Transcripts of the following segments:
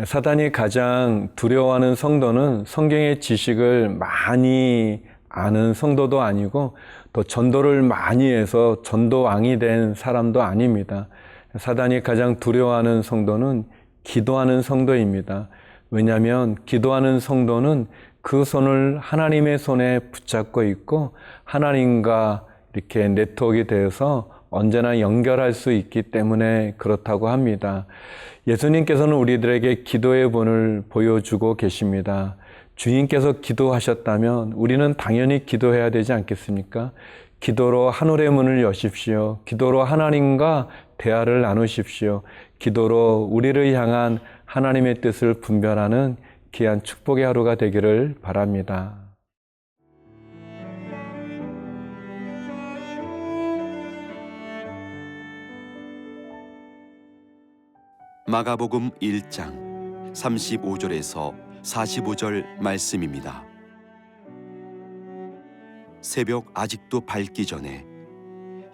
사단이 가장 두려워하는 성도는 성경의 지식을 많이 아는 성도도 아니고 또 전도를 많이 해서 전도왕이 된 사람도 아닙니다. 사단이 가장 두려워하는 성도는 기도하는 성도입니다. 왜냐하면 기도하는 성도는 그 손을 하나님의 손에 붙잡고 있고 하나님과 이렇게 네트워크가 되어서 언제나 연결할 수 있기 때문에 그렇다고 합니다. 예수님께서는 우리들에게 기도의 본을 보여주고 계십니다. 주님께서 기도하셨다면 우리는 당연히 기도해야 되지 않겠습니까? 기도로 하늘의 문을 여십시오. 기도로 하나님과 대화를 나누십시오. 기도로 우리를 향한 하나님의 뜻을 분별하는 귀한 축복의 하루가 되기를 바랍니다. 마가복음 1장 35절에서 45절 말씀입니다. 새벽 아직도 밝기 전에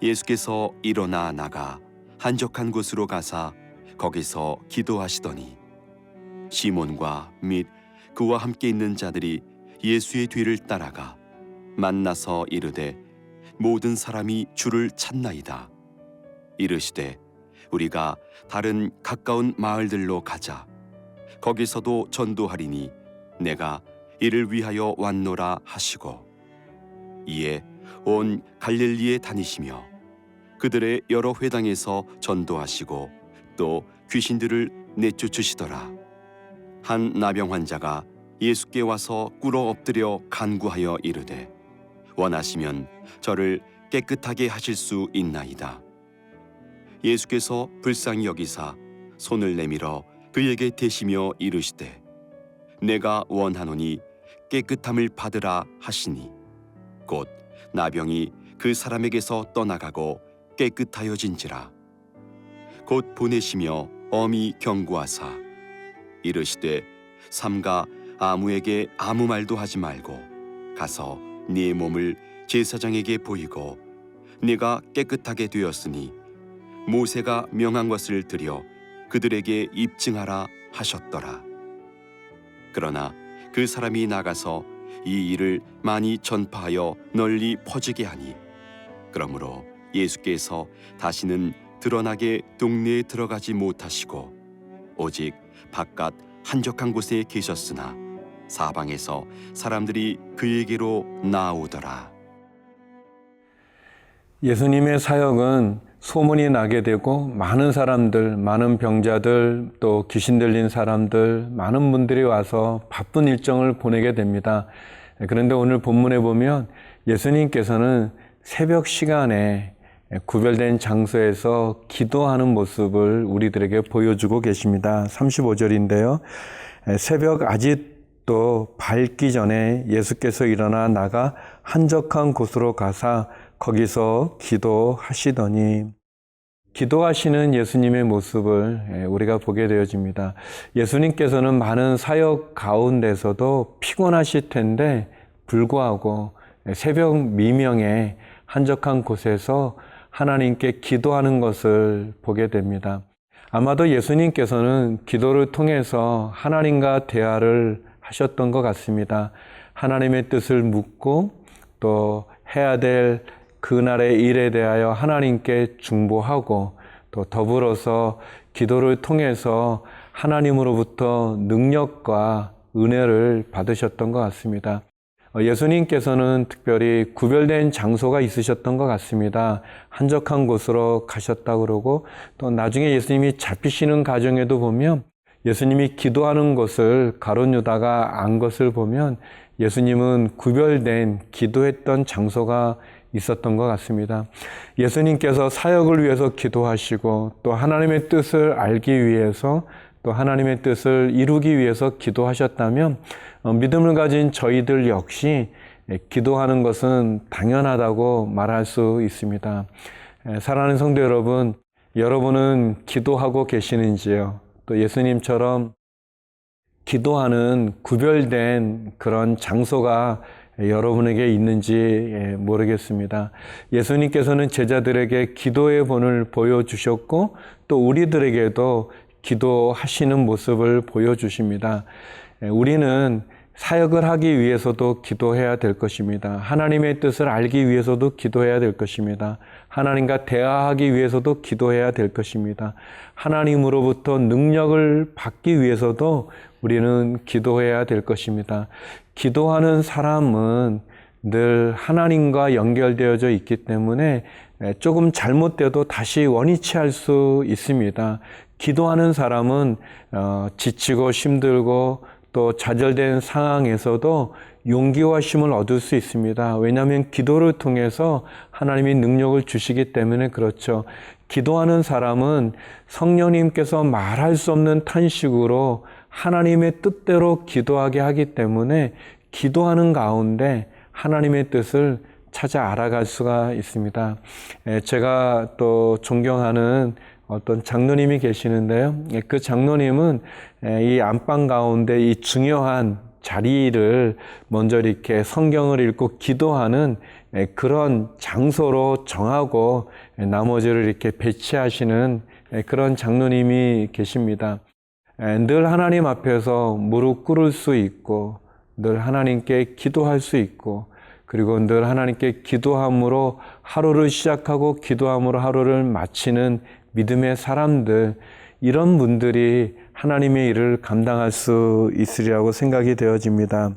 예수께서 일어나 나가 한적한 곳으로 가사 거기서 기도하시더니 시몬과 및 그와 함께 있는 자들이 예수의 뒤를 따라가 만나서 이르되 모든 사람이 주를 찾나이다. 이르시되 우리가 다른 가까운 마을들로 가자. 거기서도 전도하리니 내가 이를 위하여 왔노라 하시고 이에 온 갈릴리에 다니시며 그들의 여러 회당에서 전도하시고 또 귀신들을 내쫓으시더라. 한 나병 환자가 예수께 와서 꿇어 엎드려 간구하여 이르되 원하시면 저를 깨끗하게 하실 수 있나이다. 예수께서 불쌍히 여기사 손을 내밀어 그에게 대시며 이르시되 내가 원하노니 깨끗함을 받으라 하시니 곧 나병이 그 사람에게서 떠나가고 깨끗하여진지라. 곧 보내시며 엄히 경고하사 이르시되 삼가 아무에게 아무 말도 하지 말고 가서 네 몸을 제사장에게 보이고 네가 깨끗하게 되었으니 모세가 명한 것을 들여 그들에게 입증하라 하셨더라. 그러나 그 사람이 나가서 이 일을 많이 전파하여 널리 퍼지게 하니 그러므로 예수께서 다시는 드러나게 동네에 들어가지 못하시고 오직 바깥 한적한 곳에 계셨으나 사방에서 사람들이 그에게로 나오더라. 예수님의 사역은 소문이 나게 되고 많은 사람들, 많은 병자들, 또 귀신 들린 사람들, 많은 분들이 와서 바쁜 일정을 보내게 됩니다. 그런데 오늘 본문에 보면 예수님께서는 새벽 시간에 구별된 장소에서 기도하는 모습을 우리들에게 보여주고 계십니다. 35절인데요. 새벽 아직도 밝기 전에 예수께서 일어나 나가 한적한 곳으로 가사 거기서 기도하시더니 기도하시는 예수님의 모습을 우리가 보게 되어집니다. 예수님께서는 많은 사역 가운데서도 피곤하실 텐데 불구하고 새벽 미명에 한적한 곳에서 하나님께 기도하는 것을 보게 됩니다. 아마도 예수님께서는 기도를 통해서 하나님과 대화를 하셨던 것 같습니다. 하나님의 뜻을 묻고 또 해야 될 그날의 일에 대하여 하나님께 중보하고 또 더불어서 기도를 통해서 하나님으로부터 능력과 은혜를 받으셨던 것 같습니다. 예수님께서는 특별히 구별된 장소가 있으셨던 것 같습니다. 한적한 곳으로 가셨다고 그러고 또 나중에 예수님이 잡히시는 과정에도 보면 예수님이 기도하는 것을 가룟 유다가 안 것을 보면 예수님은 구별된 기도했던 장소가 있었던 것 같습니다. 예수님께서 사역을 위해서 기도하시고 또 하나님의 뜻을 알기 위해서 또 하나님의 뜻을 이루기 위해서 기도하셨다면 믿음을 가진 저희들 역시 기도하는 것은 당연하다고 말할 수 있습니다. 사랑하는 성도 여러분, 여러분은 기도하고 계시는지요? 또 예수님처럼 기도하는 구별된 그런 장소가 여러분에게 있는지 모르겠습니다. 예수님께서는 제자들에게 기도의 본을 보여주셨고 또 우리들에게도 기도하시는 모습을 보여주십니다. 우리는 사역을 하기 위해서도 기도해야 될 것입니다. 하나님의 뜻을 알기 위해서도 기도해야 될 것입니다. 하나님과 대화하기 위해서도 기도해야 될 것입니다. 하나님으로부터 능력을 받기 위해서도 우리는 기도해야 될 것입니다. 기도하는 사람은 늘 하나님과 연결되어져 있기 때문에 조금 잘못돼도 다시 원위치할 수 있습니다. 기도하는 사람은 지치고 힘들고 또 좌절된 상황에서도 용기와 힘을 얻을 수 있습니다. 왜냐하면 기도를 통해서 하나님이 능력을 주시기 때문에 그렇죠. 기도하는 사람은 성령님께서 말할 수 없는 탄식으로 하나님의 뜻대로 기도하게 하기 때문에 기도하는 가운데 하나님의 뜻을 찾아 알아갈 수가 있습니다. 제가 또 존경하는 어떤 장로님이 계시는데요. 그 장로님은 이 안방 가운데 이 중요한 자리를 먼저 이렇게 성경을 읽고 기도하는 그런 장소로 정하고 나머지를 이렇게 배치하시는 그런 장로님이 계십니다. 늘 하나님 앞에서 무릎 꿇을 수 있고 늘 하나님께 기도할 수 있고 그리고 늘 하나님께 기도함으로 하루를 시작하고 기도함으로 하루를 마치는 믿음의 사람들, 이런 분들이 하나님의 일을 감당할 수 있으리라고 생각이 되어집니다.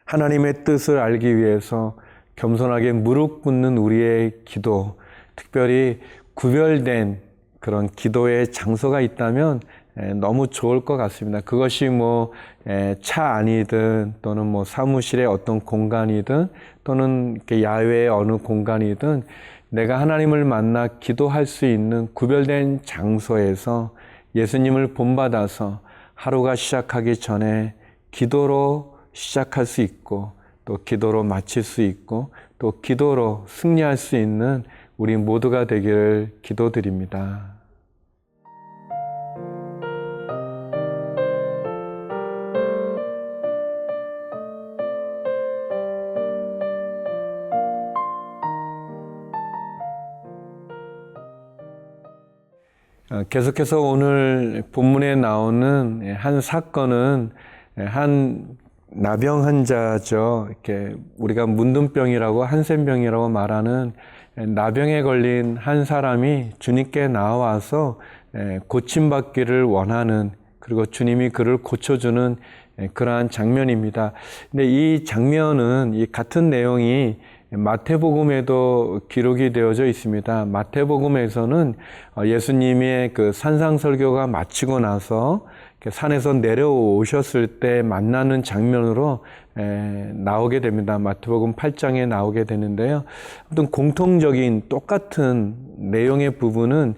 하나님의 뜻을 알기 위해서 겸손하게 무릎 꿇는 우리의 기도, 특별히 구별된 그런 기도의 장소가 있다면 너무 좋을 것 같습니다. 그것이 차 안이든 또는 사무실의 어떤 공간이든 또는 야외의 어느 공간이든 내가 하나님을 만나 기도할 수 있는 구별된 장소에서 예수님을 본받아서 하루가 시작하기 전에 기도로 시작할 수 있고 또 기도로 마칠 수 있고 또 기도로 승리할 수 있는 우리 모두가 되기를 기도드립니다. 계속해서 오늘 본문에 나오는 한 사건은 한 나병 환자죠. 이렇게 우리가 문둥병이라고 한센병이라고 말하는 나병에 걸린 한 사람이 주님께 나와서 고침받기를 원하는, 그리고 주님이 그를 고쳐주는 그러한 장면입니다. 근데 이 장면은 이 같은 내용이 마태복음에도 기록이 되어져 있습니다. 마태복음에서는 예수님의 그 산상설교가 마치고 나서 산에서 내려오셨을 때 만나는 장면으로 나오게 됩니다. 마태복음 8장에 나오게 되는데요. 아무튼 공통적인 똑같은 내용의 부분은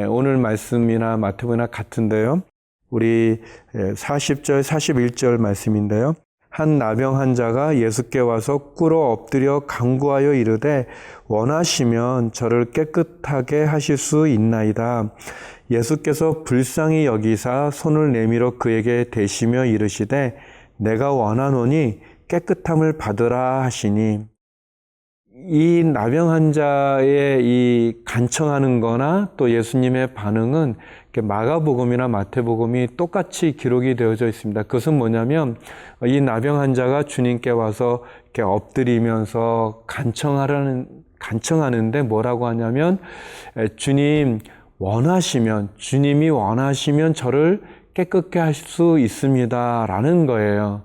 오늘 말씀이나 마태복음이나 같은데요. 우리 40절, 41절 말씀인데요. 한 나병 환자가 예수께 와서 꿇어 엎드려 간구하여 이르되 원하시면 저를 깨끗하게 하실 수 있나이다. 예수께서 불쌍히 여기사 손을 내밀어 그에게 대시며 이르시되 내가 원하노니 깨끗함을 받으라 하시니, 이 나병 환자의 이 간청하는 거나 또 예수님의 반응은 마가복음이나 마태복음이 똑같이 기록이 되어져 있습니다. 그것은 뭐냐면 이 나병 환자가 주님께 와서 이렇게 엎드리면서 간청하는데 뭐라고 하냐면 주님이 원하시면 저를 깨끗게 할 수 있습니다 라는 거예요.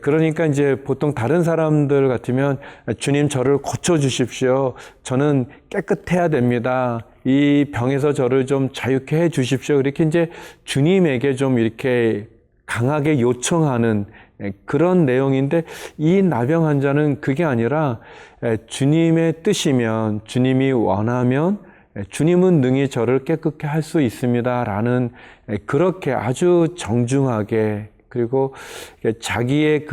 그러니까 이제 보통 다른 사람들 같으면 주님 저를 고쳐주십시오. 저는 깨끗해야 됩니다. 이 병에서 저를 좀 자유케 해 주십시오. 이렇게 이제 주님에게 좀 이렇게 강하게 요청하는 그런 내용인데, 이 나병 환자는 그게 아니라 주님의 뜻이면, 주님이 원하면 주님은 능히 저를 깨끗게 할 수 있습니다 라는, 그렇게 아주 정중하게, 그리고 자기의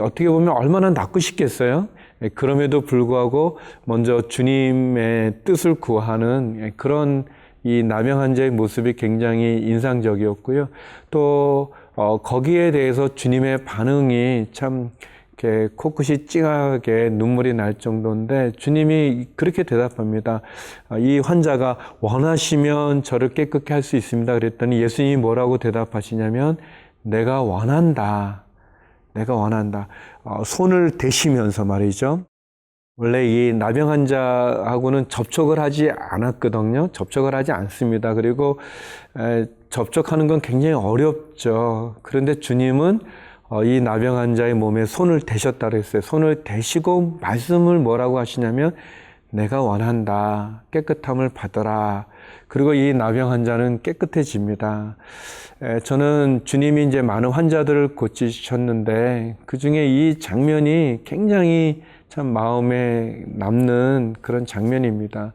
어떻게 보면 얼마나 낫고 싶겠어요? 그럼에도 불구하고 먼저 주님의 뜻을 구하는 그런 이 나병 환자의 모습이 굉장히 인상적이었고요. 또 거기에 대해서 주님의 반응이 참 이렇게 코끝이 찡하게 눈물이 날 정도인데 주님이 그렇게 대답합니다. 이 환자가 원하시면 저를 깨끗게 할 수 있습니다. 그랬더니 예수님이 뭐라고 대답하시냐면 내가 원한다. 내가 원한다. 손을 대시면서 말이죠. 원래 이 나병 환자하고는 접촉을 하지 않았거든요. 접촉을 하지 않습니다. 그리고 접촉하는 건 굉장히 어렵죠. 그런데 주님은 이 나병 환자의 몸에 손을 대셨다고 했어요. 손을 대시고 말씀을 뭐라고 하시냐면 내가 원한다. 깨끗함을 받아라. 그리고 이 나병 환자는 깨끗해집니다. 저는 주님이 이제 많은 환자들을 고치셨는데 그중에 이 장면이 굉장히 참 마음에 남는 그런 장면입니다.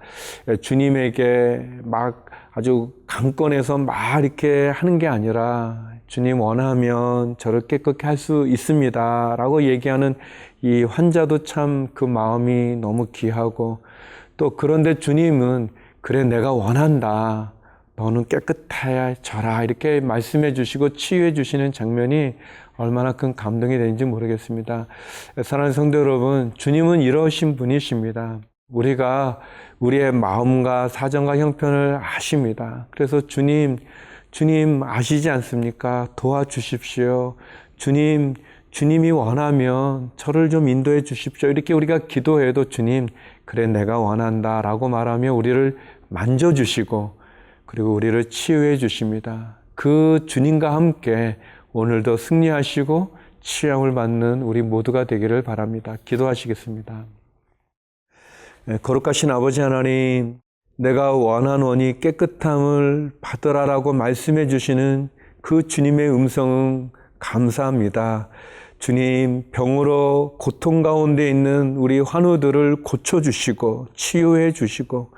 주님에게 막 아주 강권해서 막 이렇게 하는 게 아니라 주님 원하면 저를 깨끗게 할 수 있습니다. 라고 얘기하는 이 환자도 참 그 마음이 너무 귀하고 또 그런데 주님은 그래 내가 원한다. 너는 깨끗해져라. 이렇게 말씀해 주시고 치유해 주시는 장면이 얼마나 큰 감동이 되는지 모르겠습니다. 사랑하는 성도 여러분, 주님은 이러신 분이십니다. 우리가 우리의 마음과 사정과 형편을 아십니다. 그래서 주님 아시지 않습니까? 도와주십시오. 주님이 원하면 저를 좀 인도해 주십시오. 이렇게 우리가 기도해도 주님, 그래 내가 원한다 라고 말하며 우리를 만져주시고 그리고 우리를 치유해 주십니다. 그 주님과 함께 오늘도 승리하시고 치유함을 받는 우리 모두가 되기를 바랍니다. 기도하시겠습니다. 거룩하신 아버지 하나님, 내가 원하노니 깨끗함을 받으라라고 말씀해 주시는 그 주님의 음성은 감사합니다. 주님, 병으로 고통 가운데 있는 우리 환우들을 고쳐주시고 치유해 주시고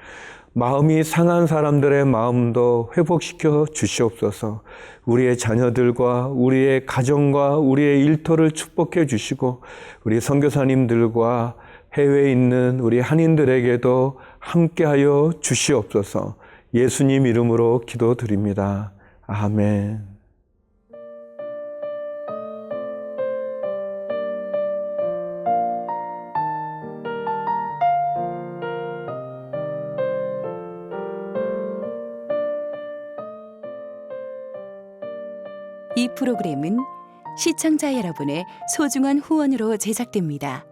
마음이 상한 사람들의 마음도 회복시켜 주시옵소서. 우리의 자녀들과 우리의 가정과 우리의 일터를 축복해 주시고 우리 선교사님들과 해외에 있는 우리 한인들에게도 함께하여 주시옵소서. 예수님 이름으로 기도드립니다. 아멘. 이 프로그램은 시청자 여러분의 소중한 후원으로 제작됩니다.